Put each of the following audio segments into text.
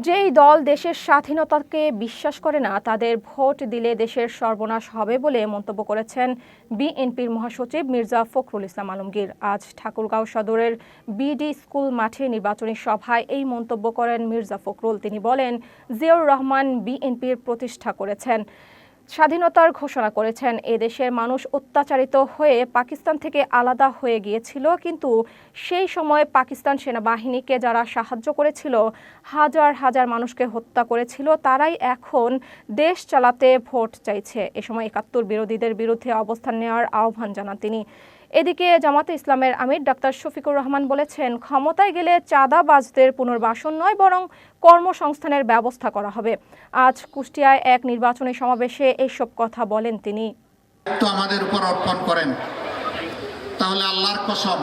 যেই দল দেশের স্বাধীনতাকে বিশ্বাস করে না তাদের ভোট দিলে দেশের সর্বনাশ হবে বলে মন্তব্য করেছেন বিএনপির মহাসচিব মির্জা ফখরুল ইসলাম আলমগীর। আজ ঠাকুরগাঁও সদরের বিডি স্কুল মাঠে নির্বাচনী সভায় এই মন্তব্য করেন মির্জা ফখরুল। তিনি বলেন, জিয়াউর রহমান বিএনপির প্রতিষ্ঠা করেছেন, স্বাধীনতার ঘোষণা করেছেন। এদেশের মানুষ অত্যাচারিত হয়ে পাকিস্তান থেকে আলাদা হয়ে গিয়েছিল, কিন্তু সেই সময় পাকিস্তান সেনাবাহিনীকে যারা সাহায্য করেছিল, হাজার হাজার মানুষকে হত্যা করেছিল, তারাই এখন দেশ চালাতে ভোট চাইছে। এ সময় ৭১ বিরোধীদের বিরুদ্ধে অবস্থান নেওয়ার আহ্বান জানান তিনি। এদিকে জামাতে ইসলামের আমির ডাক্তার শফিকুর রহমান বলেছেন, ক্ষমতায় গেলে চাঁদাবাজদের পুনর্বাসন নয়, বরং কর্মসংস্থানের ব্যবস্থা করা হবে। আজ কুষ্টিয়ায় এক নির্বাচনী সমাবেশে এইসব কথা বলেন তিনি। তো আমাদের উপর অর্পণ করেন, তাহলে আল্লাহর কসম,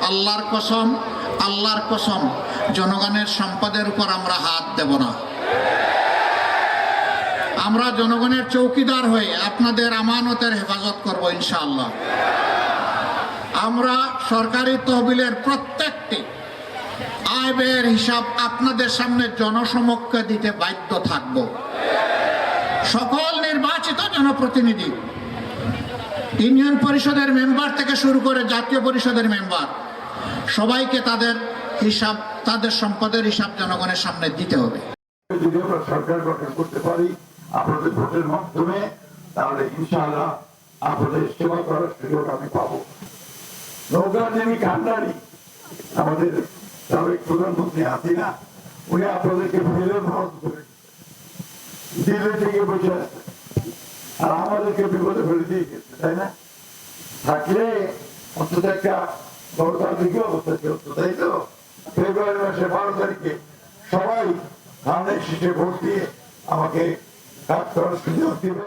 আল্লাহর কসম, আল্লাহর কসম, জনগণের সম্পদের উপর আমরা হাত দেব না। আমরা জনগণের চৌকিদার হয়ে আপনাদের আমানতের হেফাজত করব ইনশাআল্লাহ। আমরা সরকারি তহবিলের প্রত্যেকটি আয় ব্যয়ের হিসাব আপনাদের সামনে জনসমক্ষে দিতে বাধ্য থাকব। সকল নির্বাচিত জনপ্রতিনিধি, ইউনিয়ন পরিষদের মেম্বার থেকে শুরু করে জাতীয় পরিষদের মেম্বার, সবাইকে তাদের হিসাব, তাদের সম্পদের হিসাব জনগণের সামনে দিতে হবে। যদি আমরা সরকার গঠন করতে পারি আপনাদের ভোটের মাধ্যমে, তাহলে ইনশাআল্লাহ আপনাদের সেবা করার সুযোগ আমি পাবো। নৌকার যিনি কান্ডারি, আমাদের সাবেক প্রধানমন্ত্রী হাসিনা, উনি আপনাদেরকে ফেলে ভারত করে দিল্লি থেকে বসে আছে, আর আমাদেরকে বিপদে ফেলে দিয়ে গেছে, তাই না? থাকলে অন্তত একটা গণতান্ত্রিক অবস্থা চলতো, তাই তো? ফেব্রুয়ারি মাসের 12 তারিখে সবাই ধানের শীষে ভোট দিয়ে আমাকে কাজ করার সুযোগ দিবে।